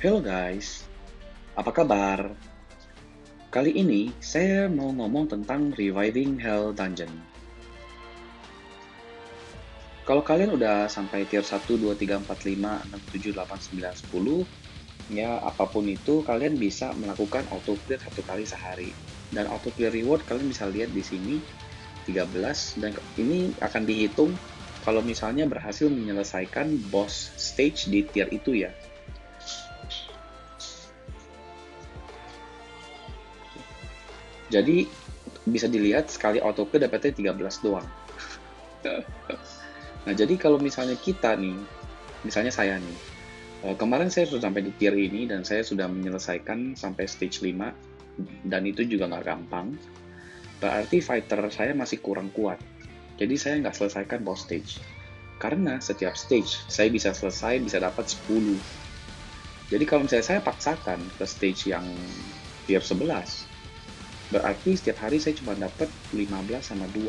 Hello guys, apa kabar? Kali ini saya mau ngomong tentang Reviving Hell Dungeon. Kalau kalian udah sampai tier 1, 2, 3, 4, 5, 6, 7, 8, 9, 10, ya apapun itu kalian bisa melakukan auto clear satu kali sehari. Dan auto clear reward kalian bisa lihat di sini 13 dan ini akan dihitung kalau misalnya berhasil menyelesaikan boss stage di tier itu ya. Jadi bisa dilihat sekali auto clear dapetnya 13 doang. Nah, jadi kalau misalnya kita nih, misalnya saya nih, kemarin saya sudah sampai di tier ini dan saya sudah menyelesaikan sampai stage 5 dan itu juga nggak gampang. Berarti fighter saya masih kurang kuat. Jadi saya nggak selesaikan boss stage. Karena setiap stage saya bisa selesai bisa dapat 10. Jadi kalau misalnya saya paksakan ke stage yang tier 11, berarti setiap hari saya cuma dapat 15 sama 2.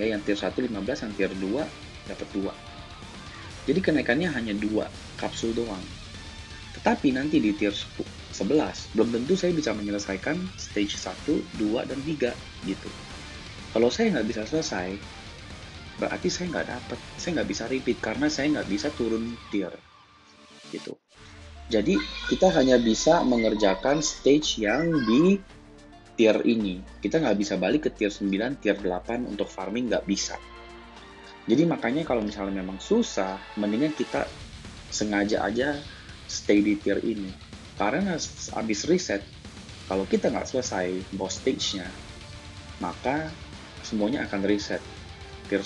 Ya, yang tier 1 15, yang tier 2 dapat 2. Jadi kenaikannya hanya 2 kapsul doang. Tetapi nanti di tier 11, belum tentu saya bisa menyelesaikan stage 1, 2, dan 3 gitu. Kalau saya nggak bisa selesai, berarti saya nggak bisa repeat karena saya nggak bisa turun tier gitu. Jadi kita hanya bisa mengerjakan stage yang di tier ini. Kita nggak bisa balik ke tier 9, tier 8 untuk farming nggak bisa. Jadi makanya kalau misalnya memang susah, mendingan kita sengaja aja stay di tier ini. Karena habis reset, kalau kita nggak selesai boss stage-nya, maka semuanya akan reset. Tier,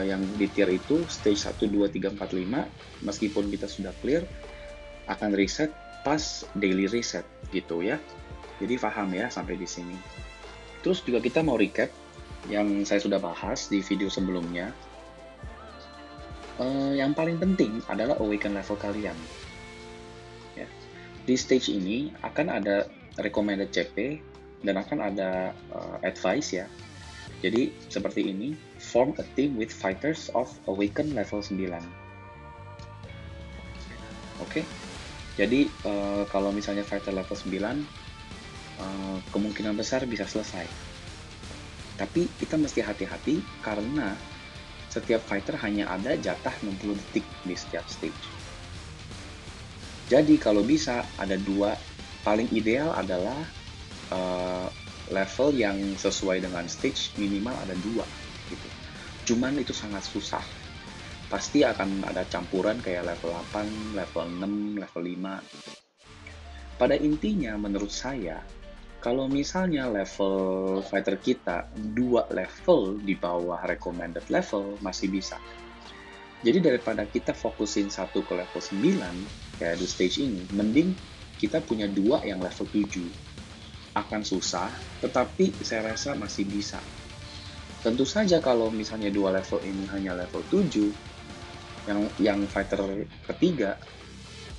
yang di tier itu, stage 1, 2, 3, 4, 5, meskipun kita sudah clear, akan reset pas daily reset gitu ya. Jadi paham ya sampai di sini. Terus juga kita mau recap yang saya sudah bahas di video sebelumnya. Yang paling penting adalah awaken level kalian. Ya. Di stage ini akan ada recommended CP dan akan ada advice ya. Jadi seperti ini, form a team with fighters of awaken level 9. Oke. Jadi kalau misalnya fighter level 9 kemungkinan besar bisa selesai. Tapi kita mesti hati-hati karena setiap fighter hanya ada jatah 60 detik di setiap stage. Jadi kalau bisa ada dua, paling ideal adalah uh, level yang sesuai dengan stage minimal ada dua gitu. Cuman itu sangat susah. Pasti akan ada campuran kayak level 8, level 6, level 5 gitu. Pada intinya menurut saya, kalau misalnya level fighter kita dua level di bawah recommended level masih bisa. Jadi daripada kita fokusin satu ke level 9 kayak di stage ini, mending kita punya dua yang level 7. Akan susah, tetapi saya rasa masih bisa. Tentu saja kalau misalnya dua level ini hanya level 7, yang fighter ketiga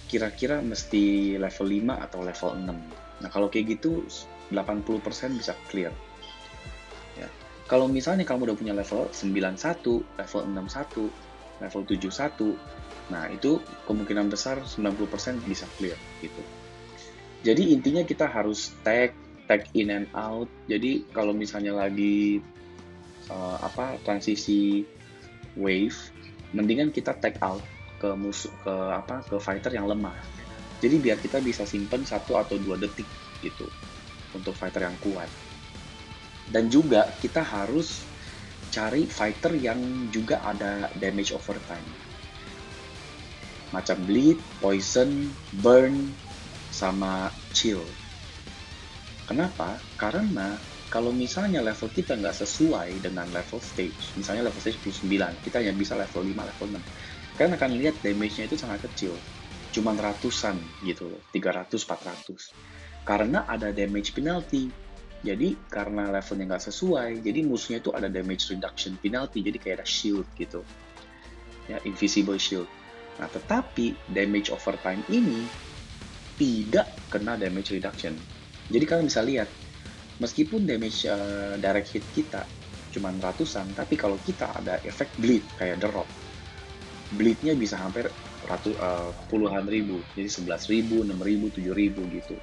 kira-kira mesti level 5 atau level 6. Nah, kalau kayak gitu 80% bisa clear. Ya. Kalau misalnya kamu udah punya level 91, level 61, level 71, nah itu kemungkinan besar 90% bisa clear gitu. Jadi intinya kita harus tag in and out. Jadi kalau misalnya lagi transisi wave, mendingan kita tag out ke musuh ke fighter yang lemah. Jadi biar kita bisa simpen 1 atau 2 detik gitu untuk fighter yang kuat. Dan juga kita harus cari fighter yang juga ada damage overtime. Macam bleed, poison, burn, sama chill. Kenapa? Karena kalau misalnya level kita nggak sesuai dengan level stage, misalnya level stage plus 9, kita hanya bisa level 5, level 6. Kalian akan lihat damage-nya itu sangat kecil. Cuman ratusan gitu loh, 300, 400. Karena ada damage penalty. Jadi karena levelnya nggak sesuai, jadi musuhnya itu ada damage reduction penalty, jadi kayak ada shield gitu. Ya, invisible shield. Nah, tetapi damage overtime ini tidak kena damage reduction. Jadi kalian bisa lihat, meskipun damage direct hit kita cuma ratusan, tapi kalau kita ada efek bleed kayak drop, bleednya bisa hampir puluhan ribu, jadi 11.000, 6.000, 7.000 gitu.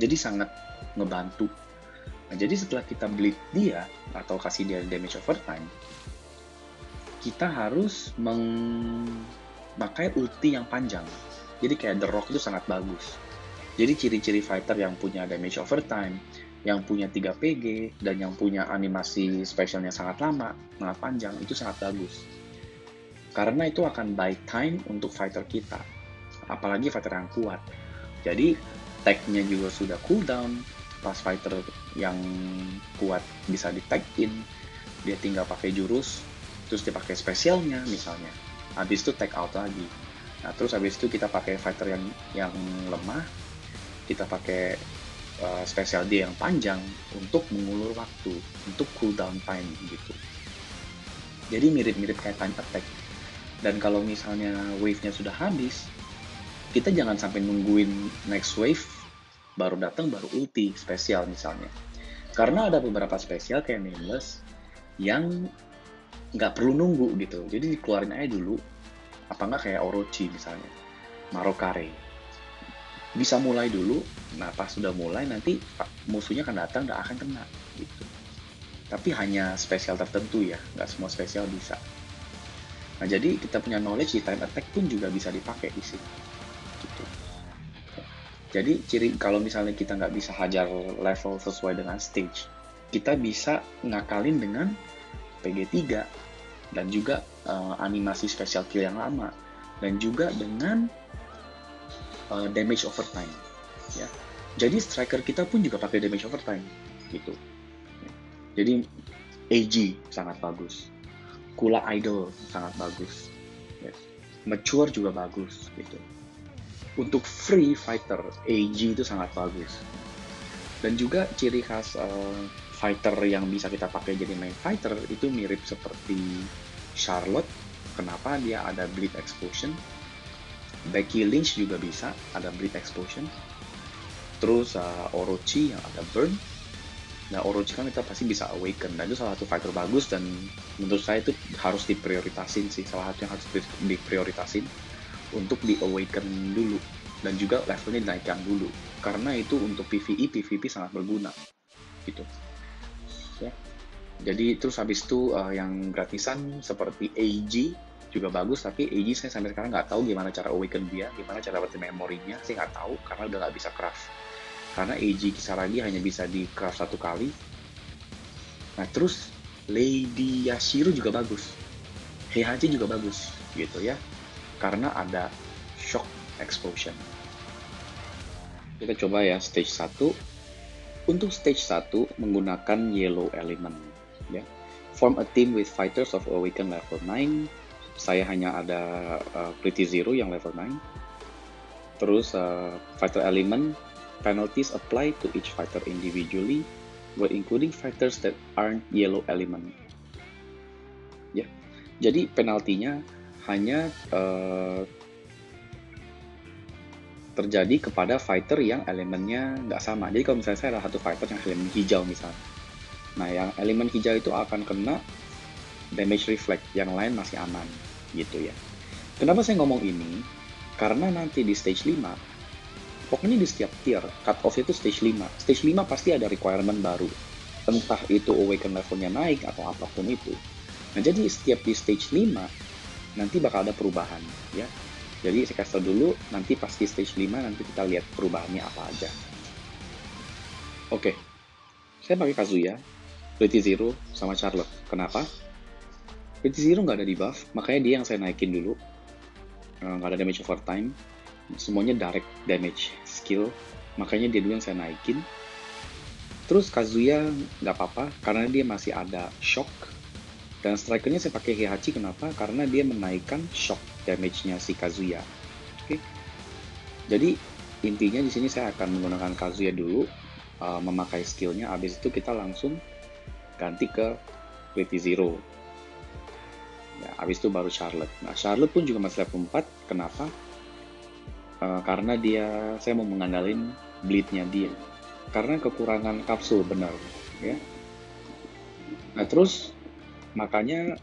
Jadi sangat ngebantu. Nah, jadi setelah kita bleed dia atau kasih dia damage overtime, kita harus memakai ulti yang panjang. Jadi kayak The Rock itu sangat bagus. Jadi ciri-ciri fighter yang punya damage overtime, yang punya 3 PG, dan yang punya animasi specialnya sangat lama, sangat panjang, itu sangat bagus. Karena itu akan buy time untuk fighter kita, apalagi fighter yang kuat. Jadi tag-nya juga sudah cooldown, pas fighter yang kuat bisa di tag in, dia tinggal pakai jurus, terus dia pakai spesialnya misalnya, habis itu tag out lagi. Nah terus habis itu kita pakai fighter yang lemah, kita pakai spesial dia yang panjang untuk mengulur waktu, untuk cooldown time gitu. Jadi mirip-mirip kayak time attack. Dan kalau misalnya wave-nya sudah habis, kita jangan sampai nungguin next wave baru datang baru ulti spesial misalnya. Karena ada beberapa spesial kayak Nameless yang nggak perlu nunggu gitu. Jadi dikeluarin aja dulu. Apa nggak kayak Orochi misalnya, Marokare. Bisa mulai dulu. Nah pas sudah mulai nanti musuhnya akan datang, nggak akan kena gitu. Tapi hanya spesial tertentu ya, nggak semua spesial bisa. Nah jadi kita punya knowledge di time attack pun juga bisa dipakai di sini. Gitu. Jadi kalau misalnya kita nggak bisa hajar level sesuai dengan stage, kita bisa ngakalin dengan PG3 dan juga animasi special kill yang lama, dan juga dengan damage overtime. Ya. Jadi striker kita pun juga pakai damage overtime, gitu. Jadi AG sangat bagus, Kula Idol sangat bagus, yes. Mature juga bagus, gitu. Untuk free fighter, AG itu sangat bagus. Dan juga ciri khas fighter yang bisa kita pakai jadi main fighter itu mirip seperti Charlotte. Kenapa? Dia ada bleed explosion. Becky Lynch juga bisa ada bleed explosion. Terus Orochi yang ada burn. Nah Orochi kan kita pasti bisa awaken, dan itu salah satu fighter bagus, dan menurut saya itu harus diprioritasin sih, salah satu yang harus diprioritasin untuk di awaken dulu, dan juga levelnya dinaikkan dulu, karena itu untuk PvE, PvP sangat berguna gitu ya. Jadi terus habis itu yang gratisan seperti AG juga bagus, tapi AG saya sampai sekarang nggak tahu gimana cara awaken dia, gimana cara berarti memorinya, saya nggak tahu karena udah nggak bisa craft. Karena AG Kisaragi hanya bisa di craft 1 kali. Nah terus Lady Yashiro juga bagus, Heihachi juga bagus gitu ya, karena ada shock explosion. Kita coba ya stage 1. Untuk stage 1 menggunakan yellow element ya. Form a team with fighters of awaken level 9. Saya hanya ada Pretty Zero yang level 9. Terus fighter element, penalties apply to each fighter individually, while including fighters that aren't yellow element. Ya, jadi penaltinya hanya terjadi kepada fighter yang elemennya nggak sama. Jadi kalau misalnya saya ada satu fighter yang elemen hijau misalnya, nah yang elemen hijau itu akan kena damage reflect, yang lain masih aman gitu ya. Kenapa saya ngomong ini? Karena nanti di stage 5, pokoknya di setiap tier, cut off itu stage 5. Stage 5 pasti ada requirement baru. Entah itu awaken levelnya naik atau apapun itu. Nah, jadi setiap di stage 5, nanti bakal ada perubahan, ya. Jadi saya kasih tau dulu, nanti pas di stage 5, nanti kita lihat perubahannya apa aja. Oke, saya pakai Kazuya, Pretty Zero, sama Charlotte. Kenapa? Pretty Zero nggak ada di buff, makanya dia yang saya naikin dulu. Nggak ada damage overtime. Semuanya direct damage skill, makanya dia dulu yang saya naikin. Terus Kazuya nggak apa-apa karena dia masih ada shock, dan strikernya saya pakai Heihachi. Kenapa? Karena dia menaikkan shock damage-nya si Kazuya. Oke. Jadi intinya di sini saya akan menggunakan Kazuya dulu, memakai skillnya. Abis itu kita langsung ganti ke Pretty Zero. Ya, abis itu baru Charlotte. Nah Charlotte pun juga masih level 4. Kenapa? Karena saya mau mengandalin bleednya dia, karena kekurangan kapsul, benar ya. Nah terus makanya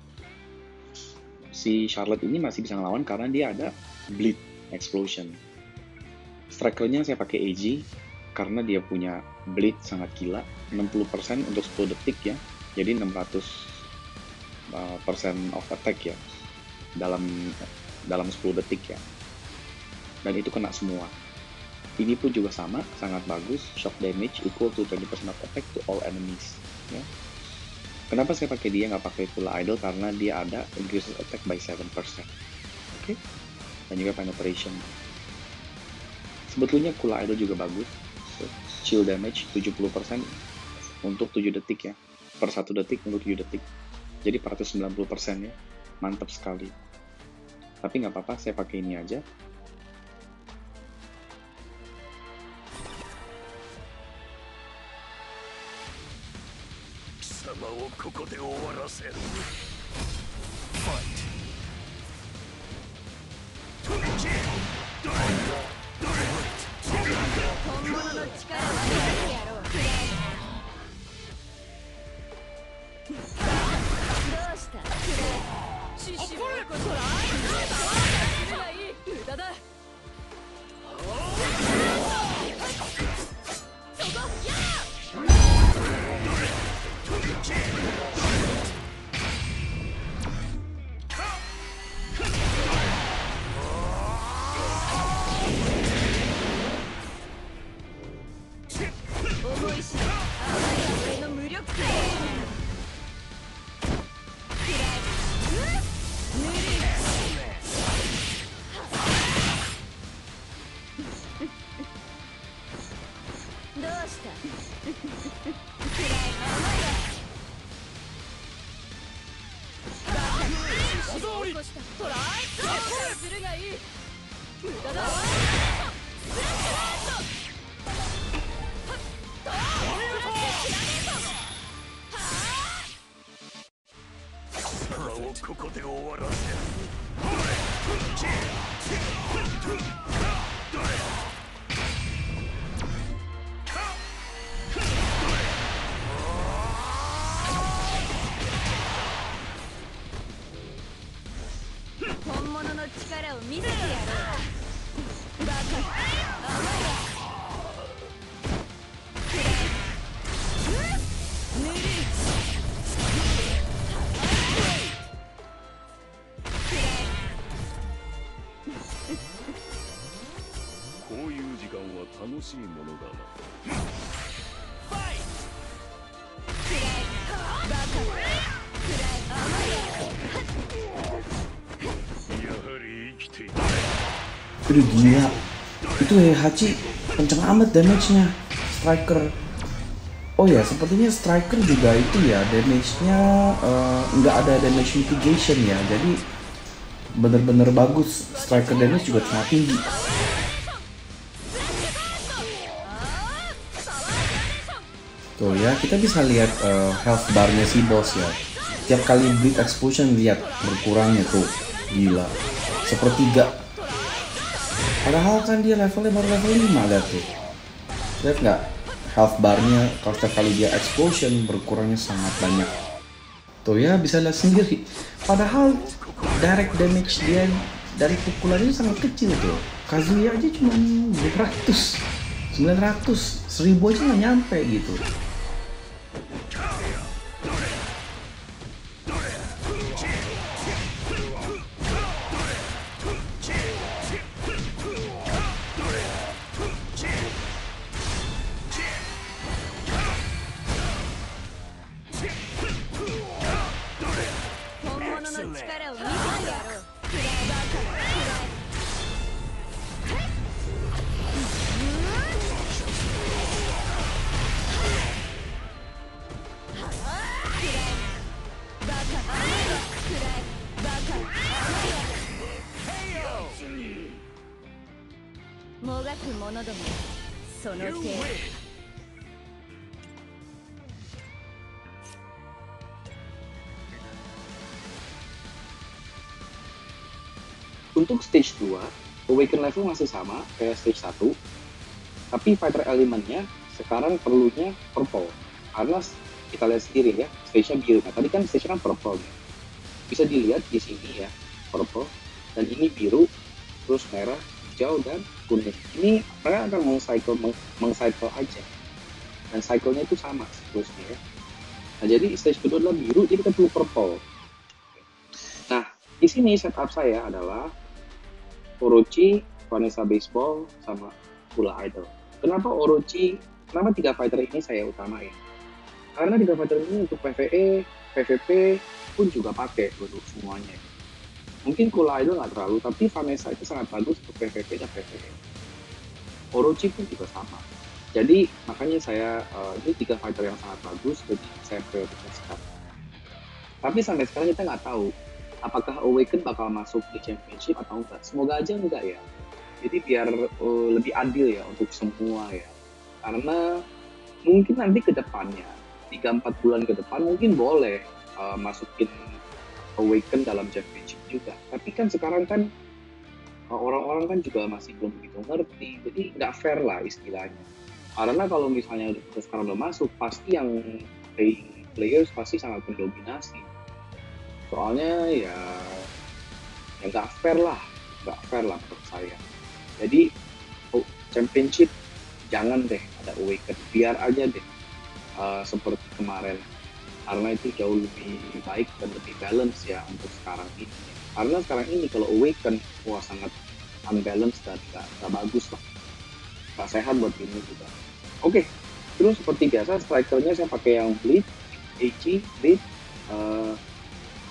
si Charlotte ini masih bisa ngelawan karena dia ada Bleed Explosion. Strikernya saya pakai AG karena dia punya Bleed sangat gila, 60% untuk 10 detik ya, jadi 600% of attack ya dalam 10 detik ya, dan itu kena semua. Ini pun juga sama, sangat bagus, shock damage equal to 20% of attack to all enemies ya. Kenapa saya pakai dia, nggak pakai Kula Idol? Karena dia ada increases attack by 7%. Oke? Dan juga penetration. Sebetulnya Kula Idol juga bagus. Chill damage 70% untuk 7 detik ya. Per 1 detik untuk 7 detik. Jadi 490% ya. Mantap sekali. Tapi nggak apa-apa, saya pakai ini aja. Udah gila, itu Heihachi kenceng amat damage-nya. Striker, oh ya sepertinya Striker juga itu ya damage-nya nggak ada damage mitigation ya, jadi bener-bener bagus. Striker damage juga sangat tinggi. Tuh ya, kita bisa lihat health bar-nya si boss ya. Tiap kali Bleed Explosion lihat berkurangnya tuh, gila, sepertiga. Padahal kan dia levelnya baru level 5, lihat tuh. Lihat nggak? Health bar-nya kalau setiap kali dia explosion berkurangnya sangat banyak. Tuh ya, bisa lihat sendiri. Padahal direct damage dia dari pukulannya sangat kecil tuh. Kazuya aja cuma 200, 900, 1000 aja nggak nyampe gitu. Untuk stage 2, awaken level masih sama kayak stage 1, tapi fighter elementnya sekarang perlunya purple. Karena kita lihat sendiri ya, stage-nya biru. Nah, tadi kan stage-nya kan purple ya. Bisa dilihat di sini ya, purple, dan ini biru, terus merah, hijau, dan kuning. Ini mereka akan meng-cycle aja, dan cycle-nya itu sama siklusnya ya. Nah, jadi stage kedua adalah biru, jadi kita perlu purple. Nah, di sini setup saya adalah Orochi, Vanessa Baseball, sama Ula Idol. Kenapa Orochi, kenapa 3 fighter ini saya utamain? Karena 3 fighter ini untuk PvE, PvP pun juga pakai untuk semuanya. Mungkin Ula Idol nggak terlalu, tapi Vanessa itu sangat bagus untuk PvP dan PvE. Orochi pun juga sama. Jadi makanya saya ini 3 fighter yang sangat bagus, jadi saya prioritaskan. Tapi sampai sekarang kita nggak tahu apakah Awaken bakal masuk di Championship atau enggak. Semoga aja enggak ya. Jadi biar lebih adil ya untuk semua ya. Karena mungkin nanti ke depannya 3-4 bulan ke depan mungkin boleh masukin Awaken dalam Championship juga. Tapi kan sekarang kan orang-orang kan juga masih belum begitu ngerti, jadi nggak fair lah istilahnya. Karena kalau misalnya sekarang udah masuk, pasti yang playing players pasti sangat mendominasi. Soalnya ya nggak fair lah menurut saya. Jadi Championship jangan deh ada Awaken, biar aja deh seperti kemarin. Karena itu jauh lebih baik dan lebih balance ya untuk sekarang ini. Karena sekarang ini kalau Awaken, wah sangat unbalanced dan nggak bagus lah. Nggak sehat buat ini juga. Oke, terus seperti biasa strikernya saya pakai yang Bleed, Eiichi, Bleed,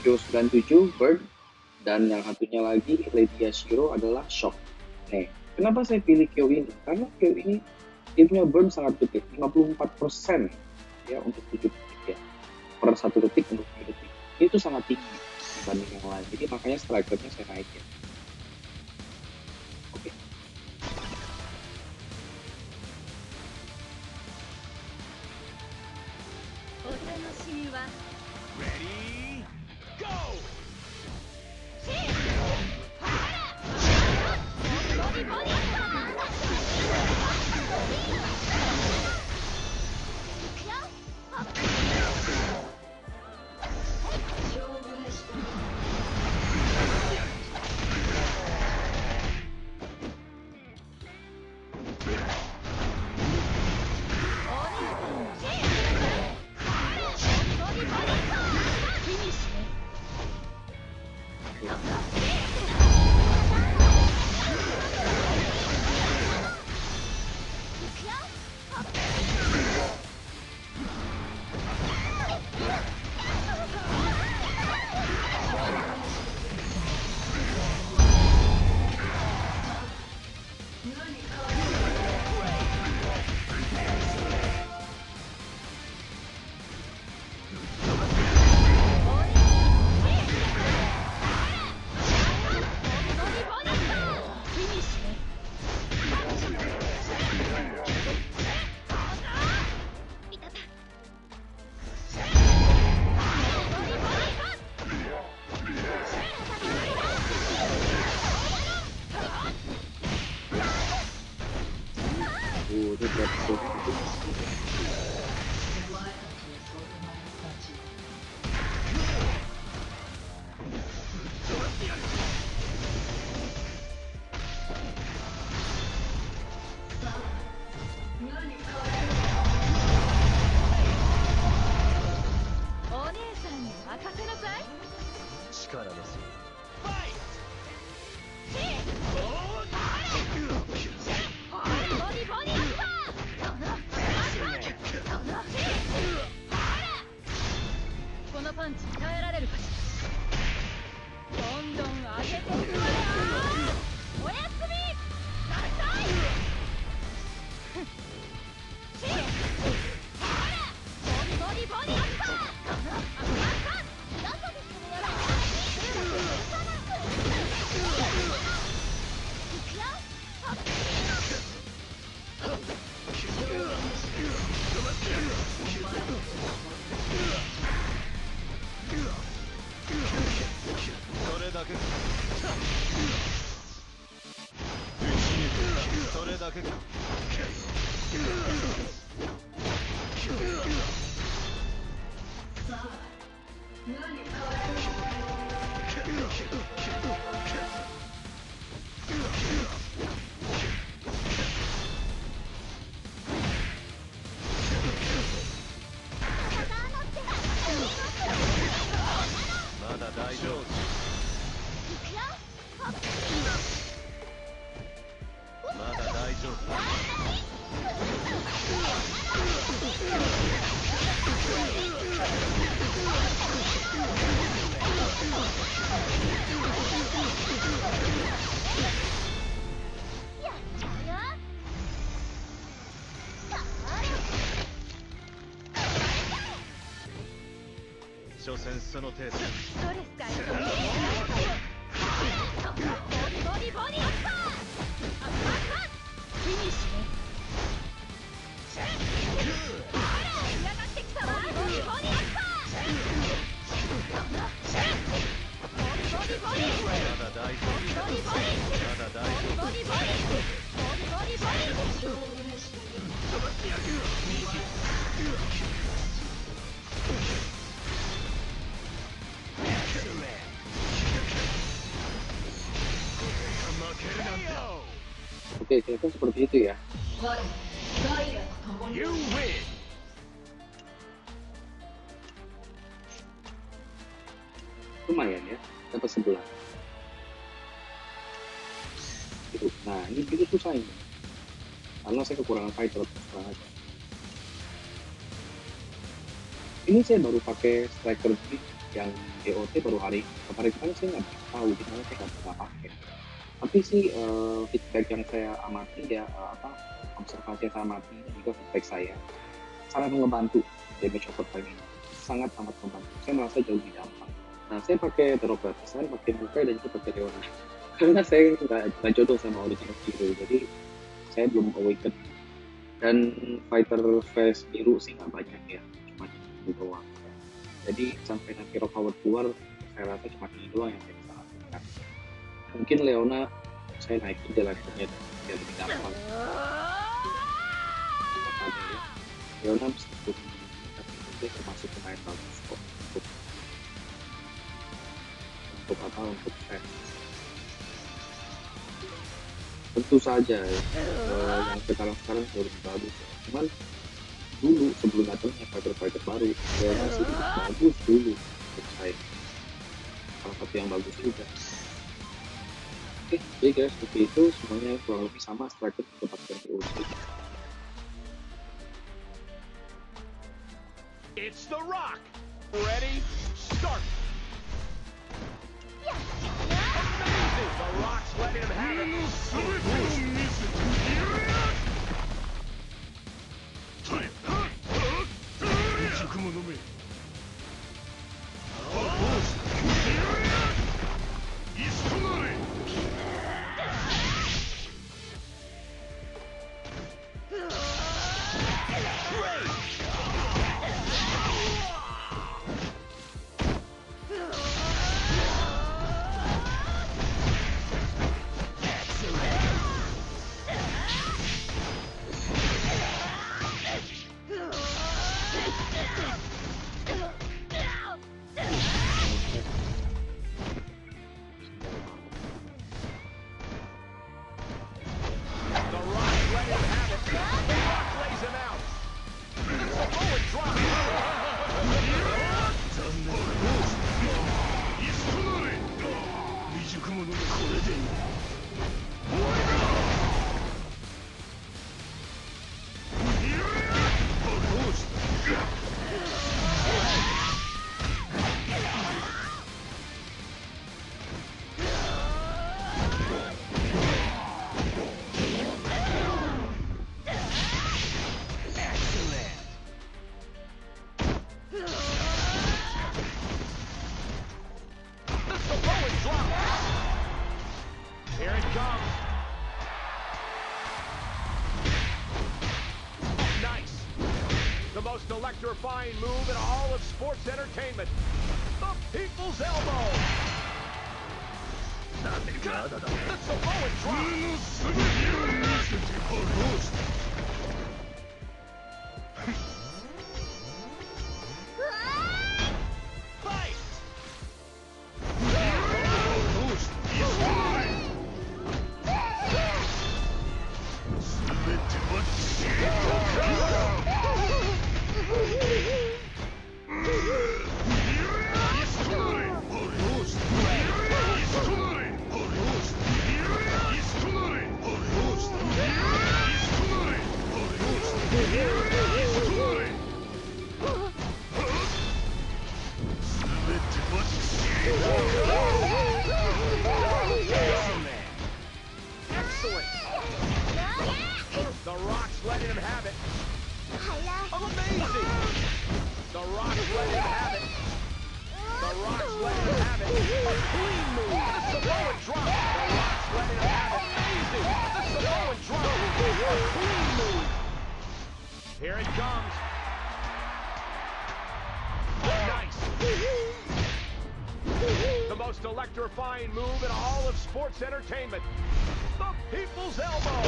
Kyo 97, Bird, dan yang satunya lagi Lady Yashiro adalah Shock. Nih, kenapa saya pilih Kyo ini? Karena Kyo ini dia punya burn sangat gede, 54% ya untuk 7 detik ya. Per 1 detik untuk 7 detik. Itu sangat tinggi dibanding yang lain. Jadi makanya strikernya saya naikin. Oke. Ready, go! 所詮その程度。ストレス解消。ボディボディボディアッパー。フィニッシュね。ほら嫌がってきたわ。ボディボディアッパー。ボディボディ。まだ大丈夫。ボディボディ。まだ大丈夫。ボディボディ。ボディボディボディ。Oke, kira-kira seperti itu ya. You win. Lumayan ya, dapat 11. Gitu. Nah, ini itu susah ini. Karena saya kekurangan fighter sekarang aja. Ini saya baru pakai striker Beat yang DOT baru hari kemarin saya nggak tahu, di mana saya nggak pernah pakai. Tapi sih feedback yang saya amati ya, observasi yang saya amati dan juga feedback saya sangat membantu damage overtime ini, sangat amat membantu. Saya merasa jauh lebih gampang. Nah, saya pakai drop gratisan, pakai Mukai dan juga pakai Leona. Karena saya nggak jodoh sama original hero, jadi saya belum awaken. Dan fighter face biru sih nggak banyak ya, cuma ini doang. Jadi sampai nanti Rock Howard keluar, saya rasa cuma ini doang yang saya bisa lakukan. Mungkin Leona saya naik juga levelnya biar lebih gampang. Makanya ya, Leona meskipun dia termasuk pemain bagus kok untuk fans. Tentu saja ya, yang sekarang jauh lebih bagus. Cuman dulu sebelum datangnya fighter baru, Leona sih bagus dulu untuk saya. Salah satu yang bagus juga. Oke, jadi guys, seperti itu semuanya kurang lebih sama, striker mendapatkan ulti. It's The Rock. Ready? Start. Amazing. The Rock's letting him have it. Most electrifying move in all of sports entertainment. The People's Elbow. The Samoan Fight! Rock's letting him have it. The Rock's letting him have it. A clean move. The Samoan drop. The Rock's letting him have it. Amazing. The Samoan drop. A clean move. Here it comes. Nice. The most electrifying move in all of sports entertainment. The People's Elbow.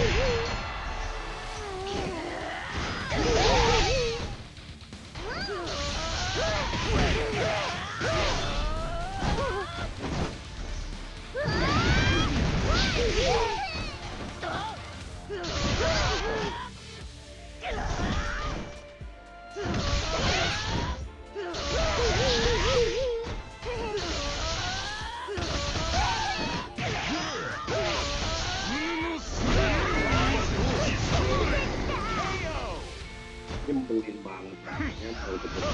Nyebelin banget katanya baru ketemu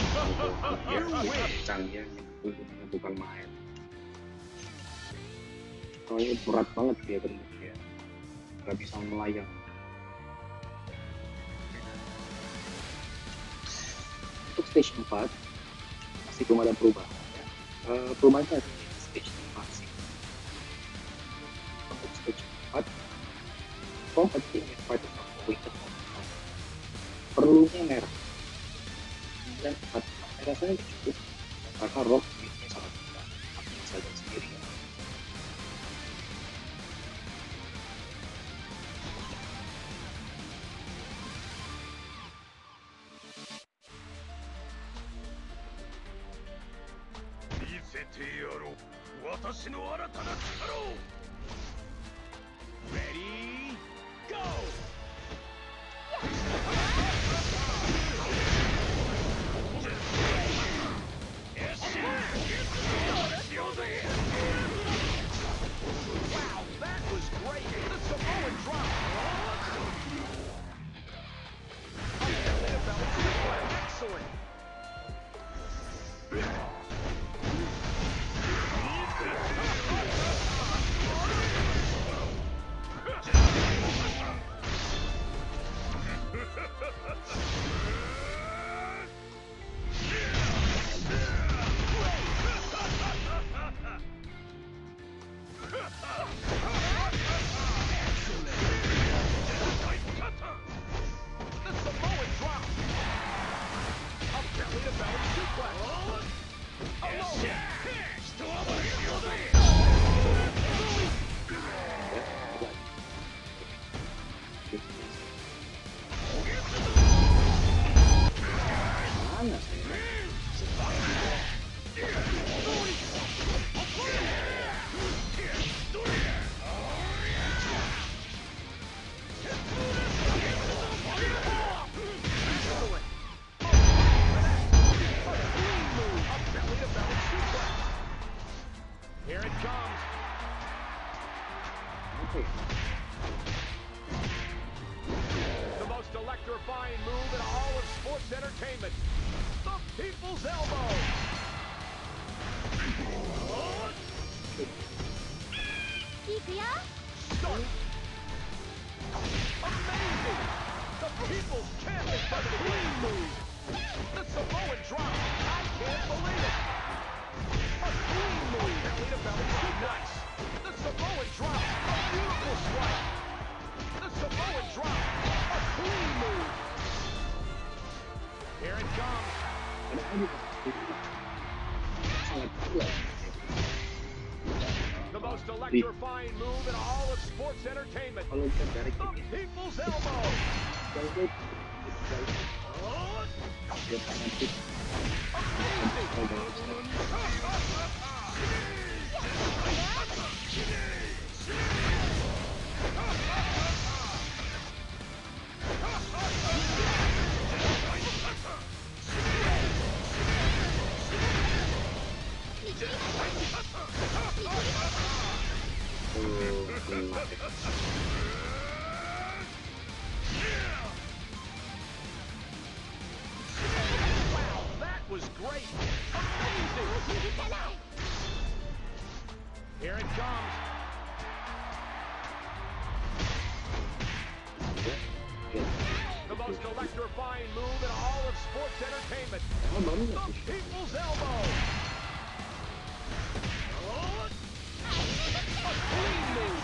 ya kencangnya nyebelin bukan main. Soalnya berat banget dia bentuknya, nggak bisa melayang. Untuk stage 4 masih belum ada perubahan ya. Perubahannya ada di stage 4 sih. Untuk stage 4 Competitive Fighter of Awakened perlunya merah dan 4 saya rasanya cukup karena rock ini sangat mudah tapi bisa jalan sendiri ya. Ready, go! Wow, that was great! The Samoan drop! Excellent! Mana sih? Here it comes. Okay. The most electrifying move in all of sports entertainment. The People's Elbow. Start. Amazing. The People's Champion by the clean move. The Samoan drop. I can't believe it. A clean move. Belly to belly. Nice. The Samoan drop. A beautiful strike. The Samoan drop. A clean move. Here it comes. Sangat kuat. The most electrifying move in all of sports entertainment. Kalau kita dari The People's Elbow. jauh dia sangat tip. Wow, that was great. Amazing. Here it comes. The most electrifying move in all of sports entertainment. Karena baru The nggak sih? People's Elbow. A clean move.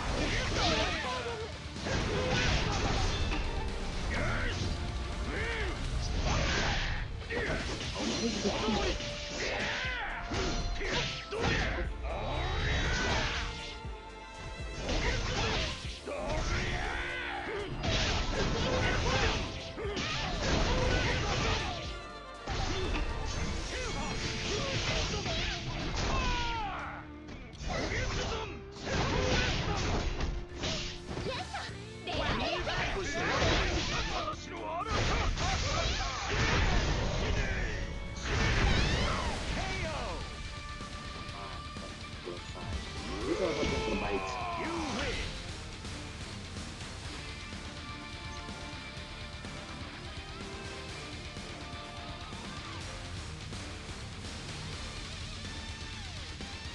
Selesai. Ini salah satu yang terbaik sih. You win.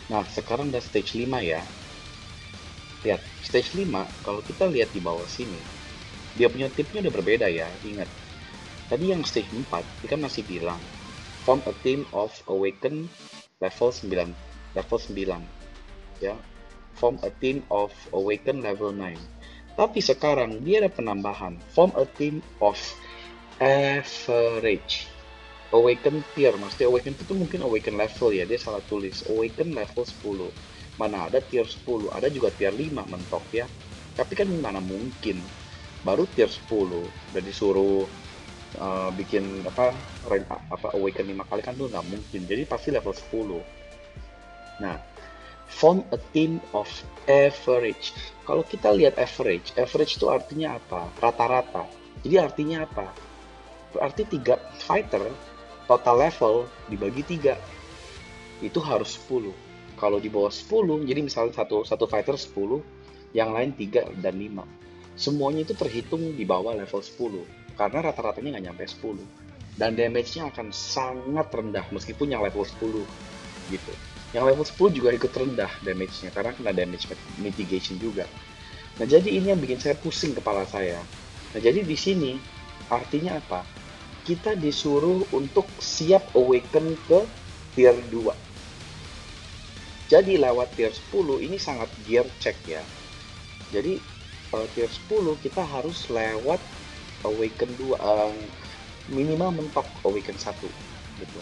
Nah, sekarang udah stage 5 ya. Lihat, stage 5, kalau kita lihat di bawah sini, dia punya tipnya udah berbeda ya, ingat. Tadi yang stage 4, kita masih bilang, form a team of awaken level 9, ya. Form a team of awaken level 9. Tapi sekarang, dia ada penambahan, form a team of average. Awaken tier, maksudnya awaken itu mungkin awaken level ya, dia salah tulis. Awaken level 10. Mana ada tier 10, ada juga tier 5 mentok ya. Tapi kan mana mungkin baru tier 10 udah disuruh bikin apa awaken 5 kali kan tuh nggak mungkin. Jadi pasti level 10. Nah, form a team of average. Kalau kita lihat average itu artinya apa? Rata-rata. Jadi artinya apa? Berarti 3 fighter total level dibagi 3 itu harus 10. Kalau di bawah 10, jadi misalnya satu fighter 10, yang lain 3 dan 5. Semuanya itu terhitung di bawah level 10 karena rata-ratanya nggak nyampe 10. Dan damage-nya akan sangat rendah meskipun yang level 10 gitu. Yang level 10 juga ikut rendah damage-nya karena kena damage mitigation juga. Nah, jadi ini yang bikin saya pusing kepala saya. Nah, jadi di sini artinya apa? Kita disuruh untuk siap awaken ke tier 2. Jadi lewat tier 10 ini sangat gear check ya. Jadi tier 10 kita harus lewat awaken 2, minimal mentok awaken 1 gitu.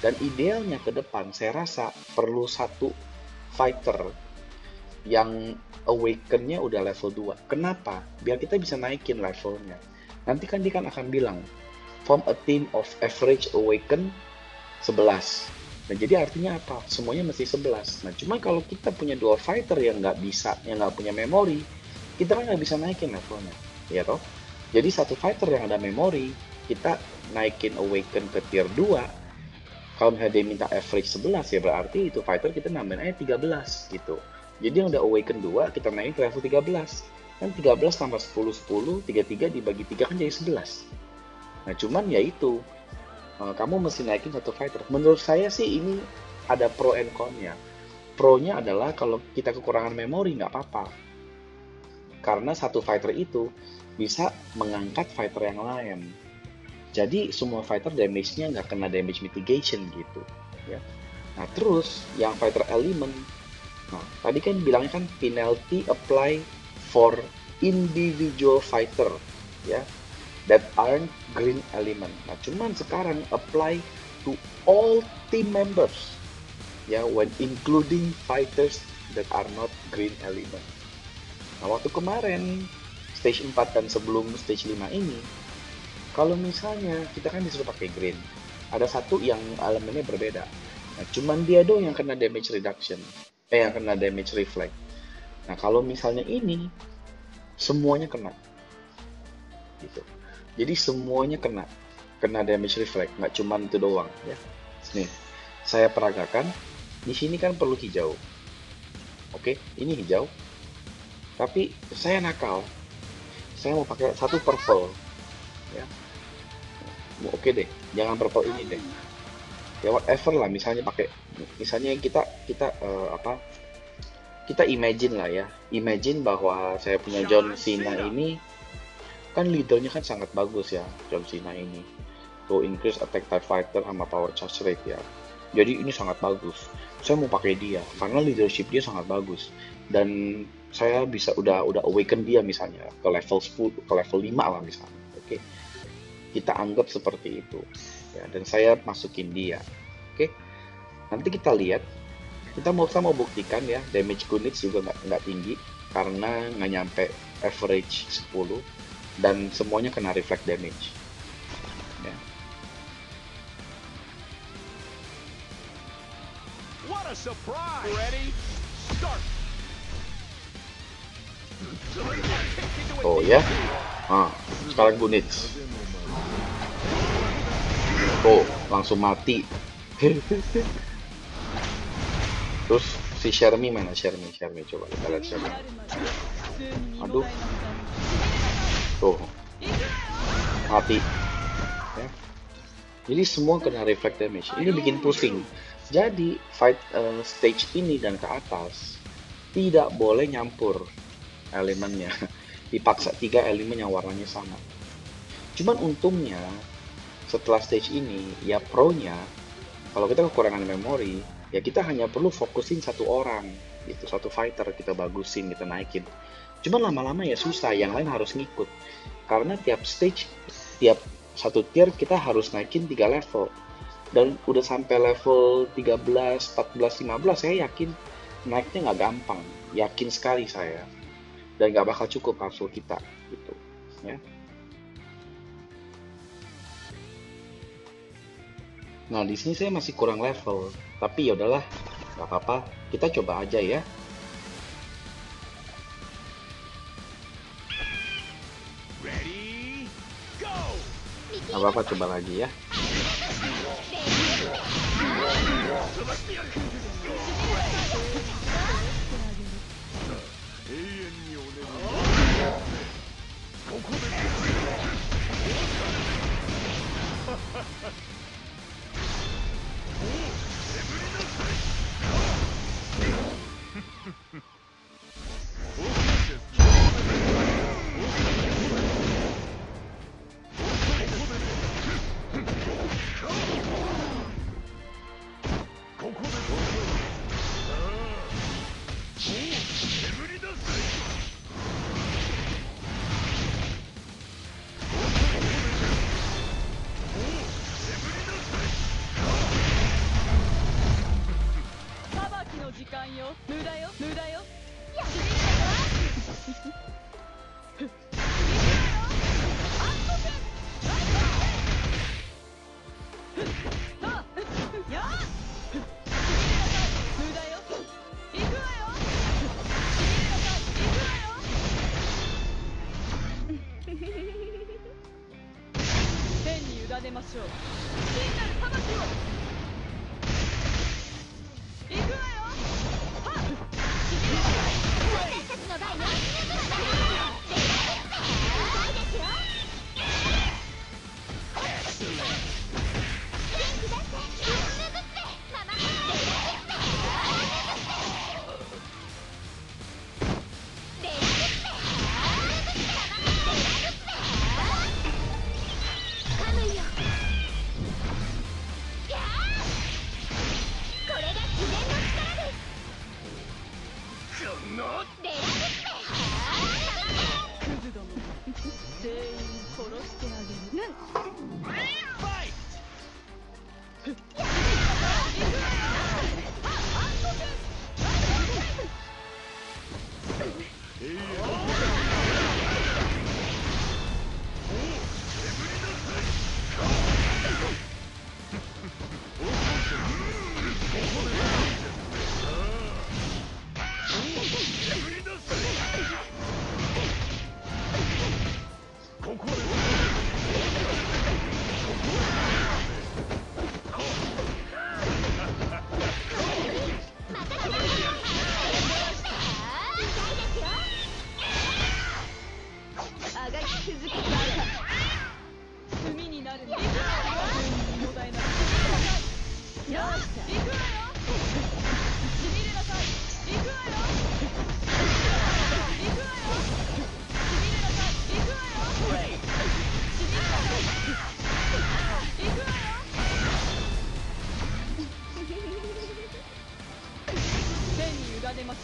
Dan idealnya ke depan saya rasa perlu satu fighter yang awakennya udah level 2. Kenapa? Biar kita bisa naikin levelnya. Nanti kan dia kan akan bilang form a team of average awaken 11. Nah, jadi artinya apa? Semuanya mesti 11. Nah, cuma kalau kita punya 2 fighter yang nggak bisa, yang nggak punya memori, kita kan nggak bisa naikin levelnya, ya toh? Jadi satu fighter yang ada memori, kita naikin awaken ke tier 2. Kalau misalnya dia minta average 11, ya berarti itu fighter kita nambahin aja 13 gitu. Jadi yang udah awaken 2, kita naikin ke level 13. Kan 13 tambah 10, 10, 33 dibagi 3 kan jadi 11. Nah, cuman ya itu, kamu mesti naikin satu fighter. Menurut saya sih ini ada pro and con-nya. Pro-nya adalah kalau kita kekurangan memori nggak apa-apa. Karena satu fighter itu bisa mengangkat fighter yang lain. Jadi semua fighter damage-nya nggak kena damage mitigation gitu. Ya. Nah, terus yang fighter element, nah tadi kan bilangnya kan penalty apply for individual fighter, ya, that aren't green element. Nah, cuman sekarang apply to all team members, ya, when including fighters that are not green element. Nah, waktu kemarin stage 4 dan sebelum stage 5 ini, kalau misalnya kita kan disuruh pakai green, ada satu yang elemennya berbeda. Nah, cuman dia doang yang kena damage reduction, yang kena damage reflect. Nah, kalau misalnya ini semuanya kena, gitu. Jadi semuanya kena damage reflect, nggak cuma itu doang ya. Nih, saya peragakan. Di sini kan perlu hijau. Oke, ini hijau. Tapi saya nakal. Saya mau pakai satu purple. Ya. Oke deh, jangan purple ini deh. Ya whatever lah, misalnya pakai, misalnya kita imagine lah ya. Imagine bahwa saya punya John Cena ini Kan leadernya kan sangat bagus ya, John Cena ini. To increase attack type fighter sama power charge rate ya. Jadi ini sangat bagus. Saya mau pakai dia karena leadership dia sangat bagus. Dan saya bisa udah awaken dia misalnya ke level 10, ke level 5 lah misalnya. Oke. Kita anggap seperti itu. Ya, dan saya masukin dia. Oke. Nanti kita lihat. Kita mau buktikan ya, damage units juga nggak tinggi karena nggak nyampe average 10 dan semuanya kena reflect damage. Ya. What a surprise! Ready? Start! Oh ya, sekarang units. Oh, langsung mati. Terus si Shermie mana? Shermie coba kita lihat Shermie. Aduh, tuh mati. Ya. Jadi semua kena reflect damage. Ini bikin pusing. Jadi fight stage ini dan ke atas tidak boleh nyampur elemennya. Dipaksa 3 elemen yang warnanya sama. Cuman untungnya setelah stage ini ya pro-nya kalau kita kekurangan memori ya kita hanya perlu fokusin satu orang gitu, satu fighter kita bagusin, kita naikin. Cuman lama-lama ya susah, yang lain harus ngikut karena tiap stage, tiap satu tier kita harus naikin 3 level dan udah sampai level 13, 14, 15 saya yakin naiknya nggak gampang, yakin sekali saya, dan nggak bakal cukup kapsul kita gitu ya. Nah, di sini saya masih kurang level, tapi ya udahlah, nggak apa-apa. Kita coba aja ya. Ready? Go! Nggak apa-apa, coba lagi ya.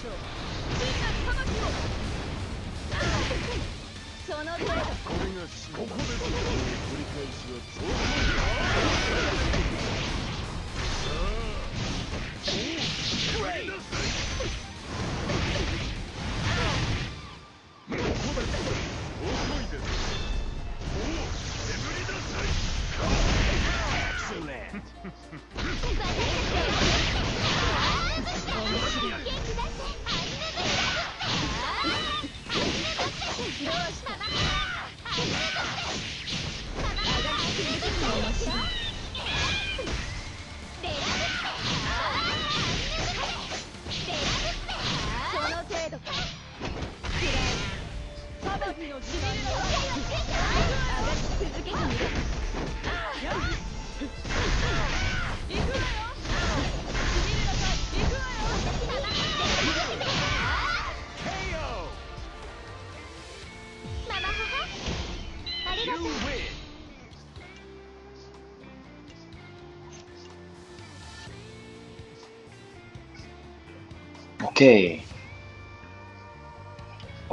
しょう。真な魂を。その程度。これが真ここで取り返しはつ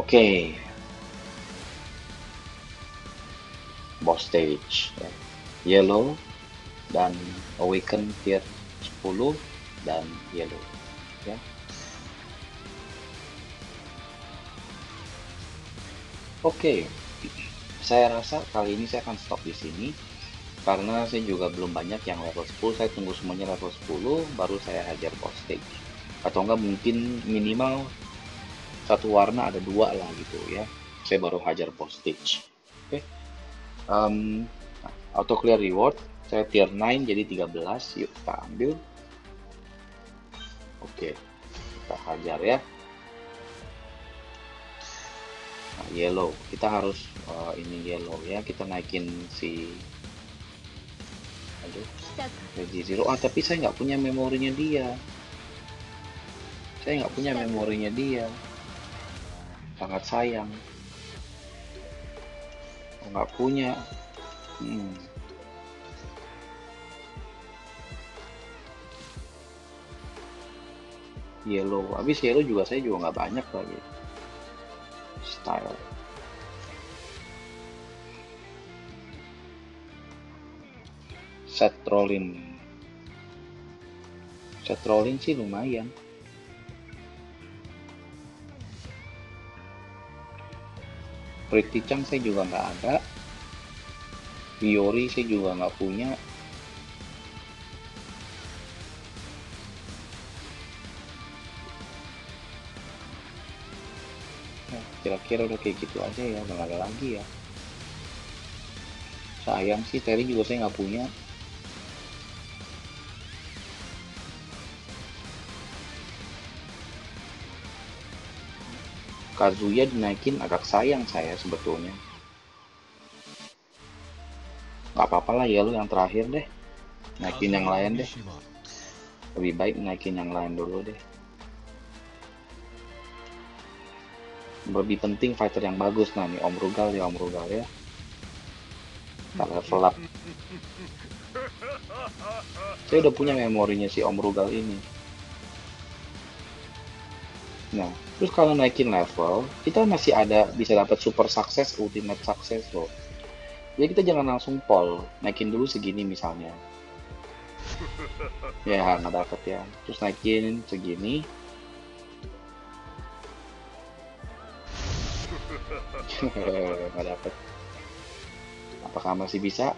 Oke. Boss stage ya. Yellow dan Awaken tier 10 dan Yellow ya. Oke. Saya rasa kali ini saya akan stop di sini karena saya juga belum banyak yang level 10. Saya tunggu semuanya level 10 baru saya hajar boss stage. Atau enggak mungkin minimal satu warna ada 2 lah gitu ya. Saya baru hajar boss stage. Oke. Auto clear reward saya tier 9 jadi 13. Yuk kita ambil. Oke, kita hajar ya. Nah, yellow kita harus ini yellow ya, kita naikin si Regi Zero. Tapi saya nggak punya memorinya dia. Sangat sayang. Nggak punya. Yellow, habis yellow juga saya juga nggak banyak lagi. Style. Set rolling sih lumayan. Pretty Chang saya juga nggak ada. Biori saya juga nggak punya. Nah, kira-kira udah kayak gitu aja ya, udah nggak ada lagi ya. Sayang sih, Terry juga saya nggak punya. Kazuya dinaikin agak sayang saya sebetulnya. Nggak apa-apa lah ya, lu yang terakhir deh. Naikin yang lain deh. Lebih baik naikin yang lain dulu deh. Lebih penting fighter yang bagus. Nah nih Om Rugal ya. Kita level up. Saya udah punya memorinya si Om Rugal ini. Nah, terus kalau naikin level, kita masih ada bisa dapat super sukses, ultimate sukses loh. Jadi kita jangan langsung pol, naikin dulu segini misalnya. Ya, nggak dapet ya. Terus naikin segini. Nggak dapet. Apakah masih bisa?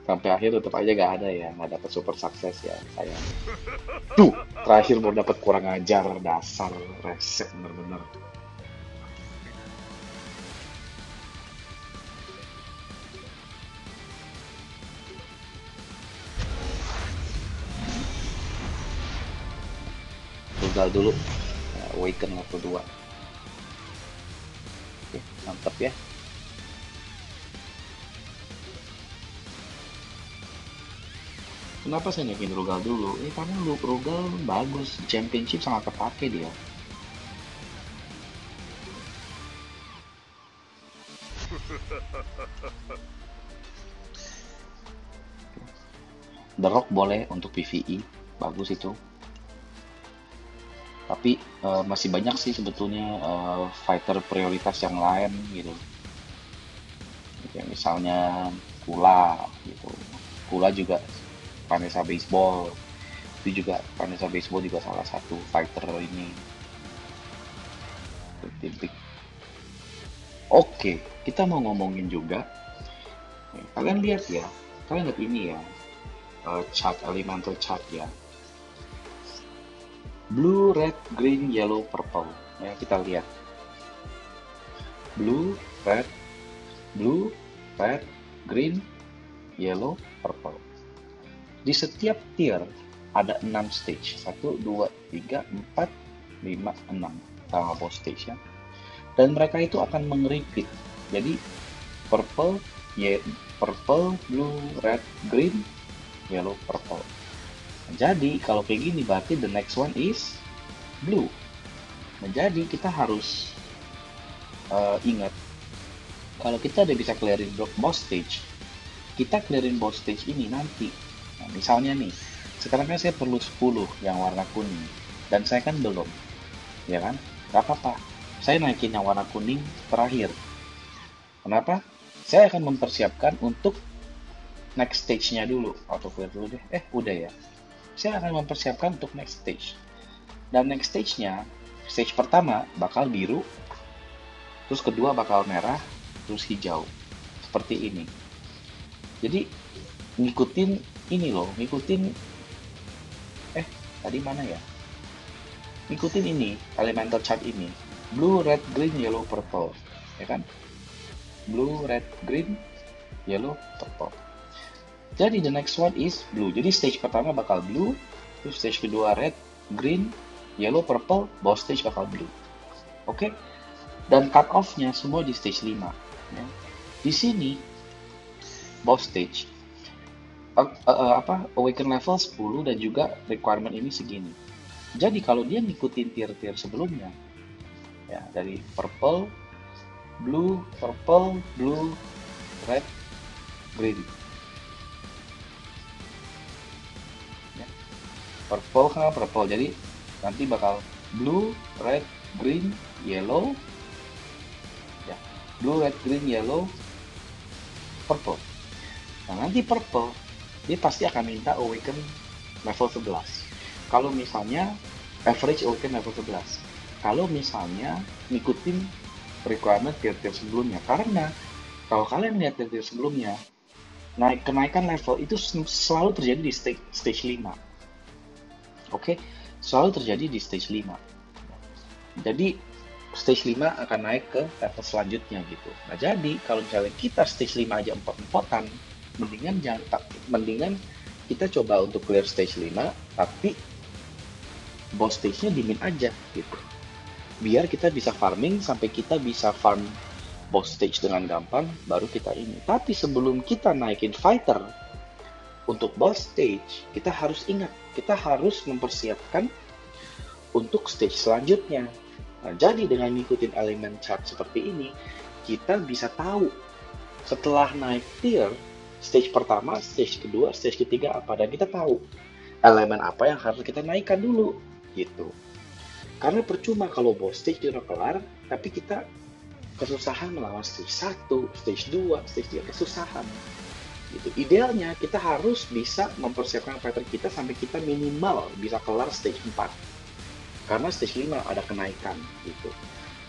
Sampai akhir tetap aja nggak ada ya, nggak dapet super sukses ya sayang. Tuh, terakhir baru dapat kurang ajar, dasar resek bener-bener. Gagal dulu. Awaken level 2. Oke, mantap ya. Kenapa saya naikin Rugal dulu? Karena Rugal bagus, championship sangat kepake dia. The Rock boleh untuk PvE, bagus itu. Tapi masih banyak sih sebetulnya fighter prioritas yang lain gitu. Kayak misalnya Kula gitu. Kula juga Vanessa Baseball. Itu juga Vanessa Baseball juga salah satu fighter ini. Titik. Oke, kita mau ngomongin juga. Kalian lihat ya, kalian lihat ini ya, chart elemental chart ya. Blue, red, green, yellow, purple. Ya, kita lihat. Blue, red, green, yellow, purple. Di setiap tier ada 6 stage. 1, 2, 3, 4, 5, 6. Sama boss stage ya. Dan mereka itu akan meng-repeat. Jadi purple, blue, red, green, yellow, purple. Jadi kalau kayak gini berarti the next one is blue. Nah, jadi kita harus ingat kalau kita udah bisa clearin boss stage, kita clearin boss stage ini nanti. Nah, misalnya nih, sekarang kan saya perlu 10 yang warna kuning dan saya kan belum, ya kan? Gak apa-apa, saya naikin yang warna kuning terakhir. Kenapa? Saya akan mempersiapkan untuk next stage-nya dulu. Auto clear dulu deh. Udah ya. Saya akan mempersiapkan untuk next stage. Dan next stage-nya, stage pertama bakal biru, terus kedua bakal merah, terus hijau. Seperti ini. Jadi, ngikutin ini loh, tadi mana ya? Ngikutin ini, elemental chart ini. Blue, red, green, yellow, purple. Ya kan? Blue, red, green, yellow, purple. Jadi the next one is blue. Jadi stage pertama bakal blue, terus stage kedua red, green, yellow, purple, boss stage bakal blue. Oke? Dan cut off-nya semua di stage 5. Ya. Di sini boss stage awaken level 10 dan juga requirement ini segini. Jadi kalau dia ngikutin tier-tier sebelumnya, ya dari purple, blue, red, green. Ya. Purple, jadi nanti bakal blue, red, green, yellow. Ya. Blue, red, green, yellow, purple. Nah, nanti purple dia pasti akan minta awaken level 11. Kalau misalnya average awaken level 11. Kalau misalnya ngikutin requirement tier-tier sebelumnya. Karena kalau kalian lihat tier-tier sebelumnya, kenaikan level itu selalu terjadi di stage 5. Oke? Selalu terjadi di stage 5. Jadi stage 5 akan naik ke level selanjutnya gitu. Nah, jadi kalau misalnya kita stage 5 aja empot-empotan, mendingan kita coba untuk clear stage 5, tapi boss stage-nya dimin aja gitu. Biar kita bisa farming sampai kita bisa farm boss stage dengan gampang, baru kita ini. Tapi sebelum kita naikin fighter untuk boss stage, kita harus ingat, kita harus mempersiapkan untuk stage selanjutnya. Nah, jadi dengan ngikutin elemen chart seperti ini, kita bisa tahu setelah naik tier, stage pertama, stage kedua, stage ketiga apa, dan kita tahu elemen apa yang harus kita naikkan dulu gitu. Karena percuma kalau boss stage udah kelar, tapi kita kesusahan melawan stage 1, stage 2, stage 3, kesusahan gitu. Idealnya kita harus bisa mempersiapkan fighter kita sampai kita minimal bisa kelar stage 4, karena stage 5 ada kenaikan gitu.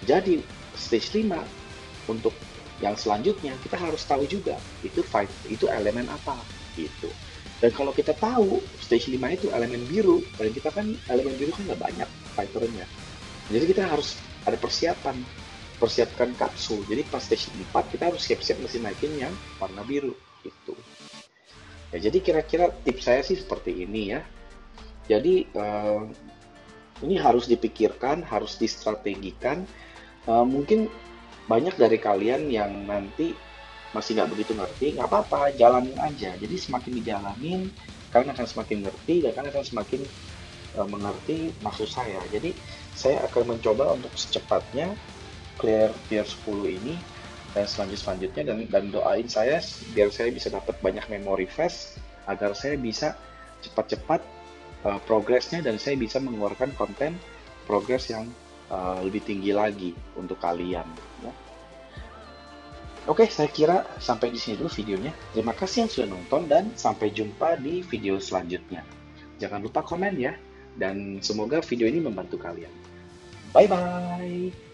Jadi stage 5 untuk yang selanjutnya kita harus tahu juga itu elemen apa gitu. Dan kalau kita tahu stage 5 itu elemen biru, dan kita kan elemen biru kan nggak banyak fighternya, jadi kita harus ada persiapkan kapsul. Jadi pas stage 4 kita harus siap-siap mesti naikin yang warna biru gitu. Ya, jadi kira-kira tips saya sih seperti ini ya. Jadi ini harus dipikirkan, harus distrategikan. Mungkin banyak dari kalian yang nanti masih nggak begitu ngerti, nggak apa-apa, jalanin aja. Jadi semakin dijalanin, kalian akan semakin ngerti, dan kalian akan semakin mengerti maksud saya. Jadi saya akan mencoba untuk secepatnya clear tier 10 ini dan selanjutnya, dan doain saya biar saya bisa dapat banyak memory fast agar saya bisa cepat-cepat progresnya dan saya bisa mengeluarkan konten progres yang lebih tinggi lagi untuk kalian. Ya. Oke, saya kira sampai di sini dulu videonya. Terima kasih yang sudah nonton dan sampai jumpa di video selanjutnya. Jangan lupa komen ya, dan semoga video ini membantu kalian. Bye-bye!